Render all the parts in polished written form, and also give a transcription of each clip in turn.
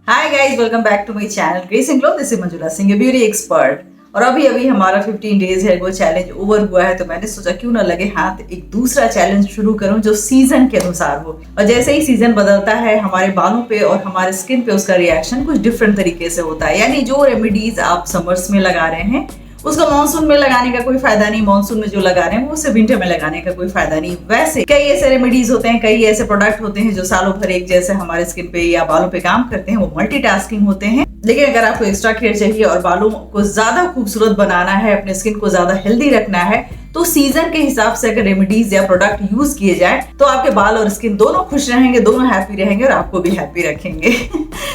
Hi guys, welcome back to my channel Grace and Glow. This is Manjula Singh, beauty expert. और अभी हमारा 15 days hair grow challenge over हुआ है, तो मैंने सोचा क्यों ना लगे हाथ एक दूसरा चैलेंज शुरू करूं जो सीजन के अनुसार हो। और जैसे ही सीजन बदलता है हमारे बालों पे और हमारे स्किन पे उसका रिएक्शन कुछ डिफरेंट तरीके से होता है। यानी जो रेमेडीज आप समर्स में लगा रहे हैं उसको मानसून में लगाने का कोई फायदा नहीं, मानसून में जो लगा रहे हैं वो उसे विंटर में लगाने का कोई फायदा नहीं। वैसे कई ऐसे रेमेडीज होते हैं, कई ऐसे प्रोडक्ट होते हैं जो सालों भर एक जैसे हमारे स्किन पे या बालों पे काम करते हैं, वो मल्टीटास्किंग होते हैं। लेकिन अगर आपको एक्स्ट्रा केयर चाहिए और बालों को ज्यादा खूबसूरत बनाना है, अपने स्किन को ज्यादा हेल्दी रखना है, तो सीजन के हिसाब से अगर रेमेडीज या प्रोडक्ट यूज किए जाए तो आपके बाल और स्किन दोनों खुश रहेंगे, दोनों हैप्पी रहेंगे और आपको भी हैप्पी रखेंगे।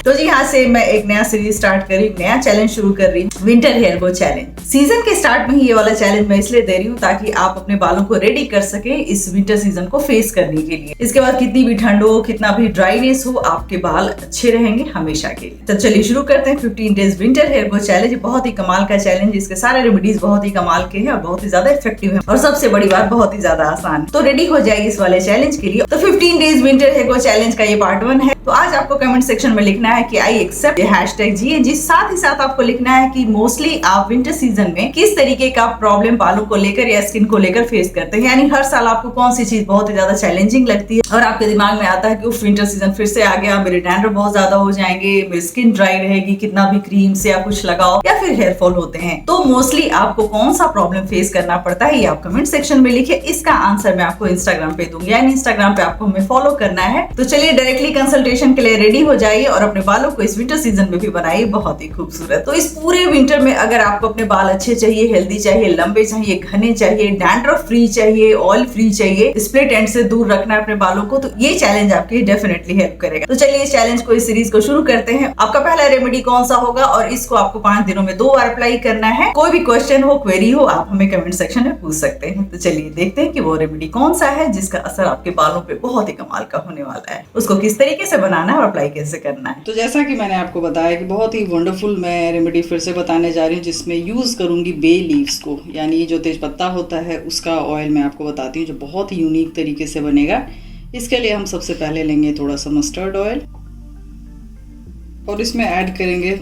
तो जी यहाँ से मैं एक नया सीरीज स्टार्ट कर रही हूँ, नया चैलेंज शुरू कर रही हूँ, winter hair grow challenge. Season के स्टार्ट में ही ये वाला चैलेंज मैं इसलिए दे रही हूँ ताकि आप अपने बालों को रेडी कर सके इस विंटर सीजन को फेस करने के लिए। इसके बाद कितनी भी ठंड हो, कितना भी ड्राइनेस हो, आपके बाल अच्छे रहेंगे हमेशा के लिए। तो चलिए शुरू करते हैं 15 days winter hair grow challenge. बहुत ही कमाल का चैलेंज, इसके सारे रेमेडीज बहुत ही कमाल के हैं और बहुत ही ज्यादा इफेक्टिव है, और सबसे बड़ी बात बहुत ही ज्यादा आसान। तो रेडी हो जाएगी इस वाले चैलेंज के लिए। तो 15 days winter hair grow challenge का ये पार्ट 1 है। तो आज आपको कमेंट सेक्शन में लिखना है कि आई एक्सेप्ट #GNG। साथ ही साथ आपको लिखना है कि मोस्टली आप विंटर सीजन में किस तरीके का प्रॉब्लम बालों को लेकर या स्किन को लेकर फेस करते हैं। यानी हर साल आपको कौन सी चीज बहुत ही ज्यादा चैलेंजिंग लगती है और आपके दिमाग में आता है कि विंटर सीजन फिर से आ गया, मेरे डैंड्रफ बहुत ज्यादा हो जाएंगे, मेरी स्किन ड्राई रहेगी, कितना भी क्रीम से या कुछ लगाओ, या फिर हेयर फॉल होते हैं। तो मोस्टली आपको कौन सा प्रॉब्लम फेस करना पड़ता है ये आप कमेंट सेक्शन में लिखिए। इसका आंसर मैं आपको इंस्टाग्राम पे दूंगी, यानी इंस्टाग्राम पे आपको हमें फॉलो करना है। तो चलिए डायरेक्टली कंसल्टेशन के लिए रेडी हो जाइए और अपने बालों को इस विंटर सीजन में भी बनाइए बहुत ही खूबसूरत। तो इस पूरे विंटर में अगर आपको अपने बाल अच्छे चाहिए, हेल्दी चाहिए, लंबे चाहिए, घने चाहिए, डैंड्रफ फ्री चाहिए, ऑयल फ्री चाहिए, स्प्लिट एंड से दूर रखना है अपने बालों को, तो ये चैलेंज आपकी डेफिनेटली हेल्प करेगा। तो चलिए इस चैलेंज को, इस सीरीज को शुरू करते हैं। आपका पहला रेमेडी कौन सा होगा और इसको आपको 5 दिनों में 2 बार अप्लाई करना है। कोई भी क्वेश्चन हो, क्वेरी हो, आप हमें कमेंट सेक्शन में पूछ सकते हैं। तो चलिए देखते हैं कि वो रेमेडी कौन सा है जिसका असर आपके बालों पे बहुत ही कमाल का होने वाला है। उसको किस तरीके से बनाना है और अप्लाई कैसे करना है। तो जैसा कि मैंने आपको बताया कि बहुत ही वंडरफुल मैं रेमेडी फिर से बताने जा रही हूँ, जिसमें यूज़ करूँगी बे लीव्स को, यानी जो तेज पत्ता होता है उसका ऑयल मैं आपको बताती हूँ जो बहुत ही यूनिक तरीके से बनेगा। इसके लिए हम सबसे पहले लेंगे थोड़ा सा मस्टर्ड ऑयल और इसमें ऐड करेंगे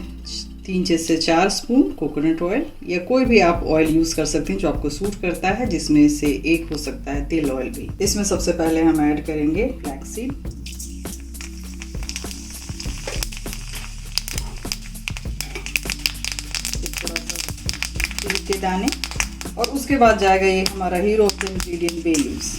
3 से 4 स्पून कोकोनट ऑयल, या कोई भी आप ऑयल यूज़ कर सकते हैं जो आपको सूट करता है, जिसमें से एक हो सकता है तिल ऑयल भी। इसमें सबसे पहले हम ऐड करेंगे फ्लैक्स सीड, के दाने, और उसके बाद जाएगा ये हमारा hero of the ingredient bay leaves.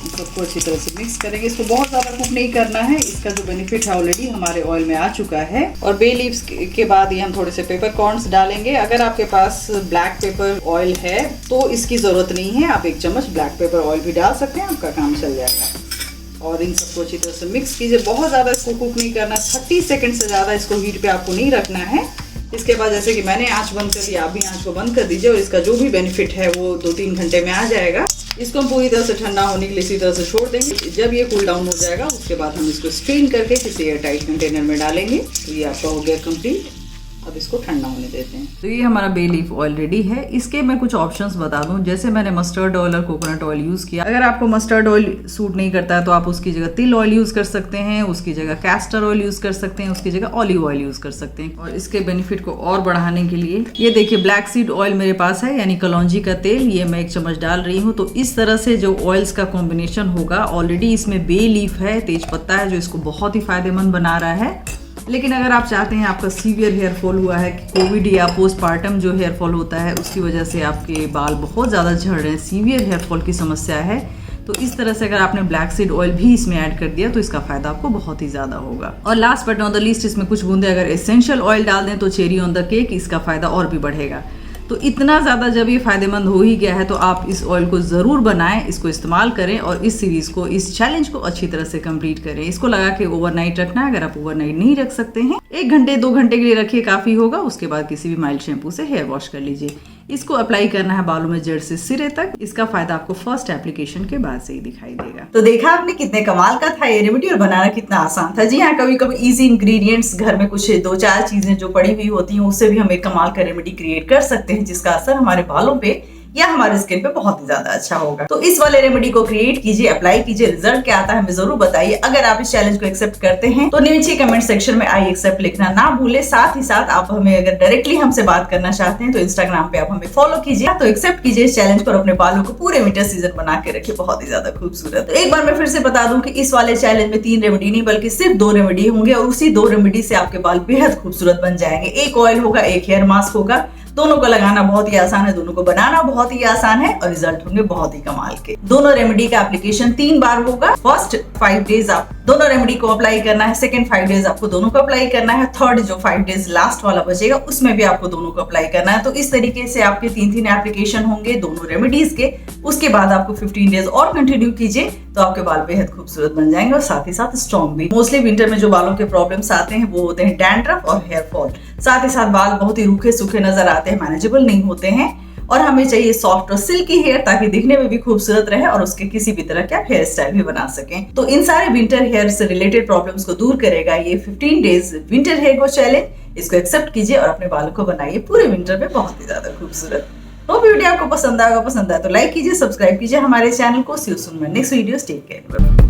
इन सबको अच्छी तरह से मिक्स करेंगे। इसको बहुत ज़्यादा कुक नहीं करना है, इसका जो बेनिफिट है ऑलरेडी हमारे ऑयल में आ चुका है। और बे लीव्स के बाद ये हम थोड़े से पेपर कॉर्न्स डालेंगे। अगर आपके पास ब्लैक पेपर ऑयल है तो इसकी ज़रूरत नहीं है, आप 1 चम्मच ब्लैक पेपर ऑयल भी डाल सकते हैं, आपका काम चल जाएगा। और इन सबको अच्छी तरह से मिक्स कीजिए। बहुत ज़्यादा इसको कुक नहीं करना, 30 सेकेंड से ज़्यादा इसको हीट पे आपको नहीं रखना है। इसके बाद जैसे कि मैंने आंच बंद कर दिया, आप भी आंच को बंद कर दीजिए और इसका जो भी बेनिफिट है वो 2-3 घंटे में आ जाएगा। इसको हम पूरी तरह से ठंडा होने के लिए इसी तरह से छोड़ देंगे। जब ये कूल डाउन हो जाएगा उसके बाद हम इसको स्ट्रेन करके किसी एयर टाइट कंटेनर में डालेंगे। तो ये आपका हो गया कंप्लीट। अब इसको ठंडा होने देते हैं। तो ये हमारा बे लीफ ऑयल रेडी है। इसके मैं कुछ ऑप्शंस बता दूं, जैसे मैंने मस्टर्ड ऑयल और कोकोनट ऑयल यूज किया। अगर आपको मस्टर्ड ऑयल सूट नहीं करता है तो आप उसकी जगह तिल ऑयल यूज कर सकते हैं, उसकी जगह कैस्टर ऑयल यूज कर सकते हैं, उसकी जगह ऑलिव ऑयल यूज कर सकते हैं। और इसके बेनिफिट को और बढ़ाने के लिए ये देखिए ब्लैक सीड ऑयल मेरे पास है, यानी कलौंजी का तेल, ये मैं 1 चम्मच डाल रही हूँ। तो इस तरह से जो ऑयल्स का कॉम्बिनेशन होगा, ऑलरेडी इसमें बे लीफ है, तेज पत्ता है, जो इसको बहुत ही फायदेमंद बना रहा है। लेकिन अगर आप चाहते हैं, आपका सीवियर हेयर फॉल हुआ है, कोविड या पोस्टपार्टम जो हेयर फॉल होता है उसकी वजह से आपके बाल बहुत ज़्यादा झड़ रहे हैं, सीवियर हेयर फॉल की समस्या है, तो इस तरह से अगर आपने ब्लैक सीड ऑयल भी इसमें ऐड कर दिया तो इसका फायदा आपको बहुत ही ज़्यादा होगा। और last but not the least, इसमें कुछ बूंदे अगर एसेंशियल ऑयल डाल दें तो चेरी ऑन द केक, इसका फायदा और भी बढ़ेगा। तो इतना ज़्यादा जब ये फायदेमंद हो ही गया है तो आप इस ऑयल को ज़रूर बनाएं, इसको इस्तेमाल करें और इस सीरीज़ को, इस चैलेंज को अच्छी तरह से कंप्लीट करें। इसको लगा के ओवरनाइट रखना है। अगर आप ओवरनाइट नहीं रख सकते हैं, 1 घंटे 2 घंटे के लिए रखिए, काफ़ी होगा। उसके बाद किसी भी माइल्ड शैम्पू से हेयर वॉश कर लीजिए। इसको अप्लाई करना है बालों में जड़ से सिरे तक। इसका फायदा आपको फर्स्ट एप्लीकेशन के बाद से ही दिखाई देगा। तो देखा आपने कितने कमाल का था ये रेमेडी और बनाना कितना आसान था। जी हाँ, कभी कभी इजी इंग्रेडिएंट्स, घर में कुछ 2-4 चीजें जो पड़ी हुई होती हैं उससे भी हम एक कमाल का रेमेडी क्रिएट कर सकते हैं जिसका असर हमारे बालों पे या हमारे स्किन पे बहुत ही ज्यादा अच्छा होगा। तो इस वाले रेमेडी को क्रिएट कीजिए, अप्लाई कीजिए, रिजल्ट क्या आता है हमें जरूर बताइए। अगर आप इस चैलेंज को एक्सेप्ट करते हैं तो नीचे कमेंट सेक्शन में आई एक्सेप्ट लिखना ना भूले। साथ ही साथ आप हमें अगर डायरेक्टली हमसे बात करना चाहते हैं तो इंस्टाग्राम पे आप हमें फॉलो कीजिए। तो एक्सेप्ट कीजिए इस चैलेंज को और अपने बालों को पूरे विंटर सीजन बना के रखिए बहुत ही ज्यादा खूबसूरत। तो एक बार मैं फिर से बता दूं कि इस वाले चैलेंज में 3 रेमेडी नहीं बल्कि सिर्फ 2 रेमेडी होंगे और उसी 2 रेमेडी से आपके बाल बेहद खूबसूरत बन जाएंगे। एक ऑयल होगा, एक हेयर मास्क होगा। दोनों को लगाना बहुत ही आसान है, दोनों को बनाना बहुत ही आसान है और रिजल्ट होंगे बहुत ही कमाल के। दोनों रेमेडी का एप्लीकेशन 3 बार होगा। फर्स्ट 5 डेज आप दोनों रेमेडी को अप्लाई करना है, सेकंड 5 डेज आपको दोनों को अप्लाई करना है, थर्ड जो 5 डेज लास्ट वाला बचेगा उसमें भी आपको दोनों को अप्लाई करना है। तो इस तरीके से आपके 3 एप्लीकेशन होंगे दोनों रेमेडीज के। उसके बाद आपको 15 डेज और कंटिन्यू कीजिए तो आपके बाल बेहद खूबसूरत बन जाएंगे और साथ ही साथ स्ट्रॉन्ग भी। मोस्टली विंटर में जो बालों के प्रॉब्लम्स आते हैं वो होते हैं डैंड्रफ और हेयर फॉल। साथ ही साथ बाल बहुत ही रूखे सूखे नजर आते हैं, मैनेजेबल नहीं होते हैं और हमें चाहिए सॉफ्ट और सिल्की हेयर ताकि दिखने में भी खूबसूरत रहे और उसके किसी भी तरह का हेयर स्टाइल भी बना सकें। तो इन सारे विंटर हेयर से रिलेटेड प्रॉब्लम्स को दूर करेगा ये 15 days winter hair growth challenge. इसको एक्सेप्ट कीजिए और अपने बालों को बनाइए पूरे विंटर में बहुत ही ज्यादा खूबसूरत। होप वीडियो आपको पसंद आएगा, पसंद आए तो लाइक कीजिए, सब्सक्राइब कीजिए हमारे चैनल को। See you soon my next video, take care.